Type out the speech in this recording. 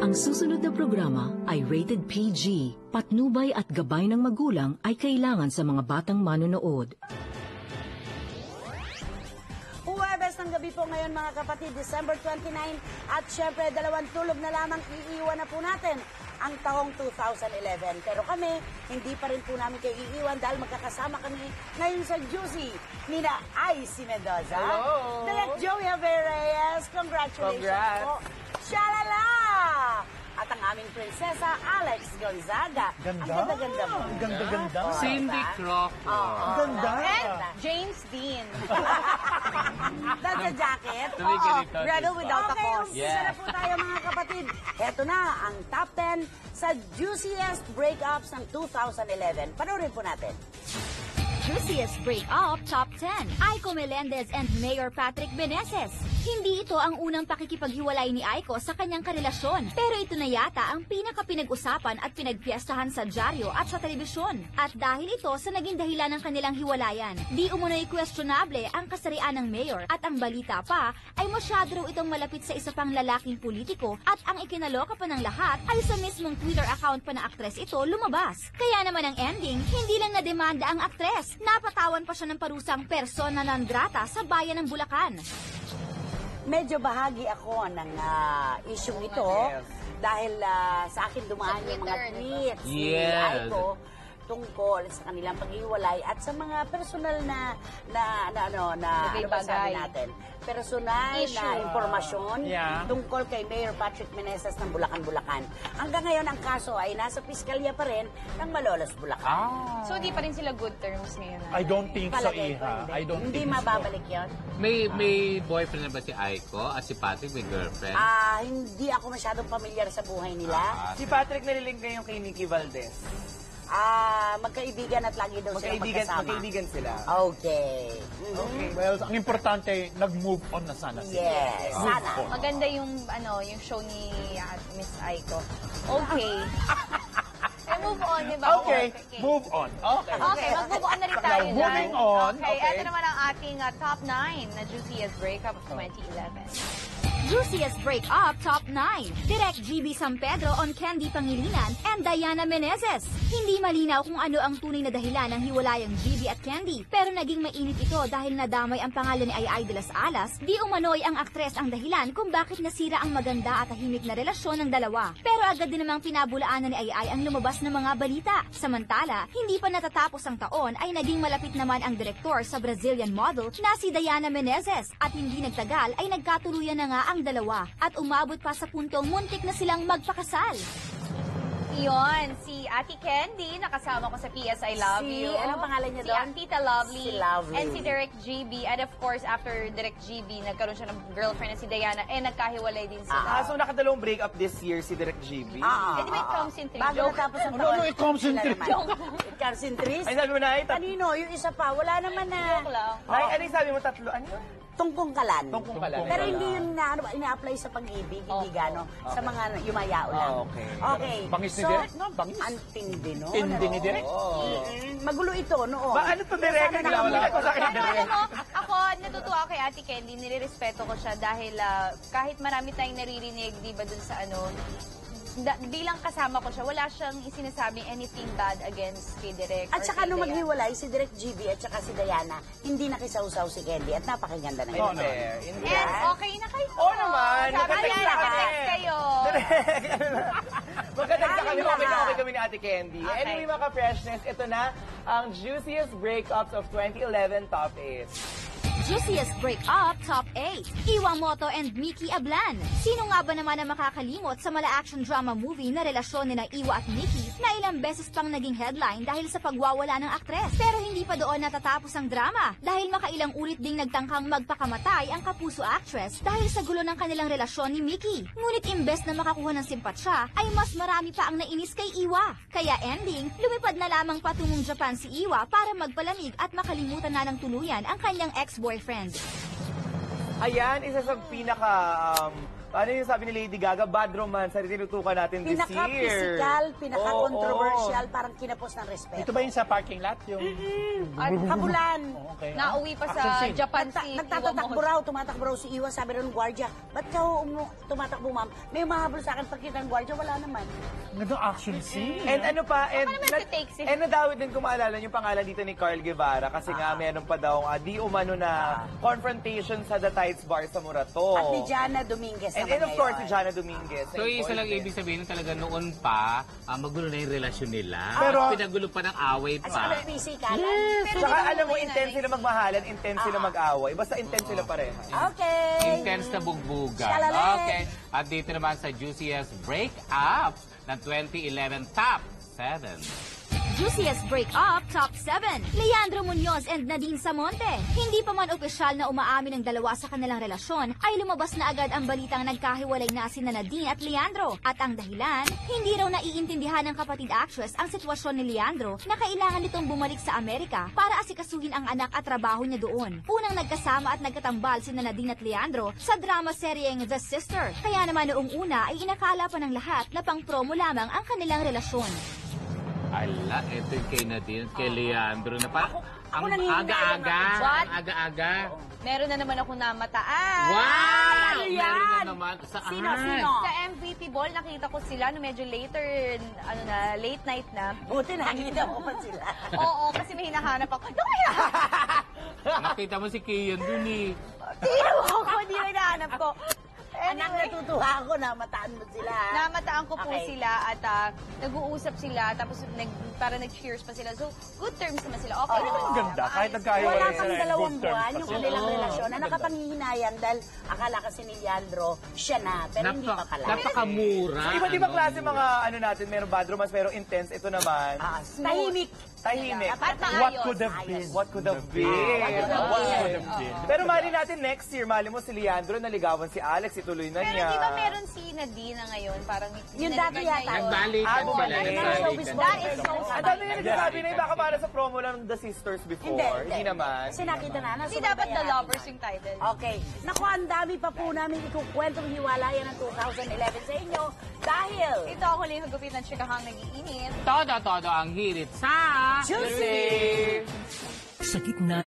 Ang susunod na programa ay rated PG. Patnubay at gabay ng magulang ay kailangan sa mga batang manonood. Huwebes ng gabi po ngayon mga kapatid, December 29. At syempre, dalawang tulog na lamang iiwan na po natin ang taong 2011. Pero kami, hindi pa rin po namin kayo iiwan dahil magkakasama kami ngayon sa Juicy. Nina Icy Mendoza. Hello! Direct Joey Reyes. Congratulations po. Shalala! At ang aming prinsesa, Alex Gonzaga. Ganda. Ang ganda-ganda mo. Ang ganda-ganda. Oh, Cindy diba? Crawford. Ang ganda. And James Dean. that's a jacket. Tumiganito, Rebel diba? without a Okay, cause. umpisa na po tayo mga kapatid. Heto na ang top 10 sa juiciest breakups ng 2011. Panoorin po natin. Juiciest Breakup Top 10, Aiko Melendez and Mayor Patrick Beneses. Hindi ito ang unang pakikipaghiwalay ni Aiko sa kanyang karelasyon, pero ito na yata ang pinaka-pinag-usapan at pinagpiestahan sa dyaryo at sa telebisyon. At dahil ito sa naging dahilan ng kanilang hiwalayan, di umunoy questionable ang kasarian ng mayor at ang balita pa ay masyado raw itong malapit sa isa pang lalaking politiko at ang ikinaloka pa ng lahat ay sa mismong Twitter account pa na aktres ito lumabas. Kaya naman ang ending, hindi lang nademanda ang aktres, napatawan pa siya ng parusang persona non grata sa bayan ng Bulacan. Medyo bahagi ako ng issue ito dahil sa akin dumaan yung mga tweets ni Yes. Aiko tungkol sa kanilang paghiwalay at sa mga personal na ano ba sabi natin? Personal na impormasyon tungkol kay Mayor Patrick Meneses ng Bulacan. Hanggang ngayon, ang kaso ay nasa piskalya pa rin ng Malolos, Bulacan. So, di pa rin sila good terms ngayon. I don't think so, Palagay ko, Iha. I don't hindi think so. mababalik yun. May boyfriend na ba si Aiko? Si Patrick may girlfriend? Hindi ako masyadong pamilyar sa buhay nila. Si Patrick naliling ngayon kay Nikki Valdez. Magkaibigan at lagi daw sila magkasama. Magkaibigan sila. Okay. Okay. Well, ang importante, nag-move on na sana sila. Yes, Move sana. on. Maganda yung show ni Miss Aiko. Okay. Move on, di ba? Okay, move on. Okay. Okay, mag-move on na rin tayo Now, moving on. Okay, Okay. ito naman ang ating top 9 na juiciest breakup of 2011. Juiciest Breakup Top 9, Direk GB San Pedro on Candy Pangilinan and Diana Menezes. Hindi malinaw kung ano ang tunay na dahilan ng hiwalayang GB at Candy, pero naging mainit ito dahil nadamay ang pangalan ni Ay de las Alas. Di umano'y ang aktres ang dahilan kung bakit nasira ang maganda at tahimik na relasyon ng dalawa. Pero agad din namang pinabulaanan ni Ay ang lumabas ng mga balita. Samantala, hindi pa natatapos ang taon ay naging malapit naman ang direktor sa Brazilian model na si Diana Menezes at hindi nagtagal ay nagkatuluyan na nga ang dalawa at umabot pa sa puntong muntik na silang magpakasal. Iyon, si Ate Candy, nakasama ko sa PS I Love You. Anong pangalan niya doon? Si Tita Lovely. Si Lovely. And si Direk GB. And of course, after Direk GB, nagkaroon siya ng girlfriend na si Diana. Nagkahiwalay din sila. So nakadalawang breakup this year si Direk GB. Eh, di ba it comes in 3? Bago natapos ang No, it comes in sila three. naman. It comes in threes? Ay, sabi mo na, Kanino? Yung isa pa, wala naman na. Joke lang. Ay, ano yung sabi mo, tatlo? Ano yun? Tungkong kalan. Tungkong kalan. Pero hindi yun ina-apply sa pag-ibig, hindi gano. Sa mga yumayao lang. Okay. Okay. Bangis ni So, Direk, no? Bangis. ang tindi, no? Tindi ni Direk. Magulo ito, noon. Ba, ano to, Direk? Sana Wala ko sa akin, Pero alam mo, ako, natutuwa ako kay Ate Candy, nilirespeto ko siya dahil kahit marami tayong naririnig, di ba dun sa bilang kasama ko siya, wala siyang isinasabing anything bad against kay Direk. At or saka kay nung Diana. maghiwalay, si Direk GB at saka si Diana, hindi nakisawsaw si Candy at napakaganda ng Oo, ganun. And okay na kayo. Oo naman, Sabi maganda niya, ka kami. nakatext kayo. Magkatagsa kami, Ay, okay na lahat. okay kami ni Ate Candy. Okay. Anyway, mga ka-freshness, ito na ang juiciest breakups of 2011 top 8. Juiciest Breakup Top 8, Iwamoto and Mickey Ablan. Sino nga ba naman ang makakalimot sa mala-action drama movie na relasyon ni Iwa at Mickey na ilang beses pang naging headline dahil sa pagwawala ng aktres? Pero hindi pa doon natatapos ang drama dahil makailang ulit ding nagtangkang magpakamatay ang kapuso actress dahil sa gulo ng kanilang relasyon ni Mickey. Ngunit imbes na makakuha ng simpatsya ay mas marami pa ang nainis kay Iwa. Kaya ending, lumipad na lamang patungong Japan si Iwa para magpalamig at makalimutan na ng tuluyan ang kanyang ex-boyfriend. Ayan, isa sa pinaka ano yung sabi ni Lady Gaga, bad romance, sa tinutukan natin this year. Pinaka-physical, pinaka-controversial, parang kinapos ng respeto. Ito ba yung sa parking lot? Yung... Habulan. Okay. Nauwi pa sa Action scene. Japan si Nagtatatakbo raw, tumatakbo raw si Iwa, sabi rin ng gwardiya, ba't ka tumatakbo, ma'am? May mahabol sa akin pagkita ng gwardiya, wala naman. Nandong action scene. And ano pa, and, naman si Takes it. and nadawit din kung maalala yung pangalan dito ni Carl Guevara kasi nga meron pa daw di umano na confrontation sa The Tides Bar sa Murato. At ni Jana Dominguez And naman of course, si ngayon. Jana Dominguez. So, isa lang ibig sabihin talaga noon pa, magulo na yung relasyon nila. Pero- Pinagulo pa ng away At pa. saka nagpisikalan. Pero Tsaka di ba alam mo, okay na intense eh? sila magmahalan, intense sila mag-away. Basta intense sila pareha. Okay. Intense na bugbugan. Shalale. Okay. At dito naman sa Juiciest Breakup ng 2011 Top 7. Juiciest Breakup Top 7. Leandro Muñoz and Nadine Samonte. Hindi pa man opisyal na umaamin ng dalawa sa kanilang relasyon, ay lumabas na agad ang balitang nagkahiwalay na sina Nadine at Leandro. At ang dahilan, hindi raw naiintindihan ng kapatid actress ang sitwasyon ni Leandro na kailangan nitong bumalik sa Amerika para asikasuhin ang anak at trabaho niya doon. Unang nagkasama at nagkatambal sina Nadine at Leandro sa drama seryeng The Sister. Kaya naman noong una ay inakala pa ng lahat na pang promo lamang ang kanilang relasyon. Ala, ito yung kay Nadine at kay Leandro na pa. Ako Ang nangihinayang aga-aga. ako. What? Ang aga-aga. Meron na naman ako namataan. Wow! Ano Meron yan? na naman. Saan? Sino? Sa MVP Ball, nakita ko sila no medyo later, late night na. Buti nakita mo pa sila. Oo, kasi may hinahanap ako. Ano kaya? Nakita mo si Kian dun eh. Tino ako, di mo hinahanap ko. Anak, natutuwa ako na mataan mo sila. Namataan ko po Okay. sila at nag-uusap sila tapos para nag-cheers pa sila. So, good terms naman sila. Okay naman. Ang ganda. Kahit nagkahiwalay Wala sila, pang good dalawang terms buwan pa yung sila. kanilang Oo. relasyon na nakapanghihinayang dahil akala kasi ni Leandro siya na, pero hindi pa pala. Napakamura. Iba't ibang klase mga ano natin, meron bad romance, pero intense. Ito naman, Tahimik. tahimik. At What maayos. could have been? What could have been? What could have been? Pero mali natin next year, mali mo si Leandro, naligawan si Alex, ituloy na Pero niya. di ba meron si Nadine na ngayon? Parang Yung dati yata. Nagbalikan sila. bumalik. Showbiz Nagbalikan. boy. That is so Ang dami nga nagsasabi na baka para sa promo lang ng The Sisters before. Hindi. naman. Kasi nakita na. Hindi dapat The Lovers yung title. Okay. Naku, ang dami pa po namin ikukwentong hiwalayan ng 2011 sa inyo dahil Ito ako lang yung hagupit ng chikahang nag-iinit. Todo ang hirit sa... Juicy! Sa gitna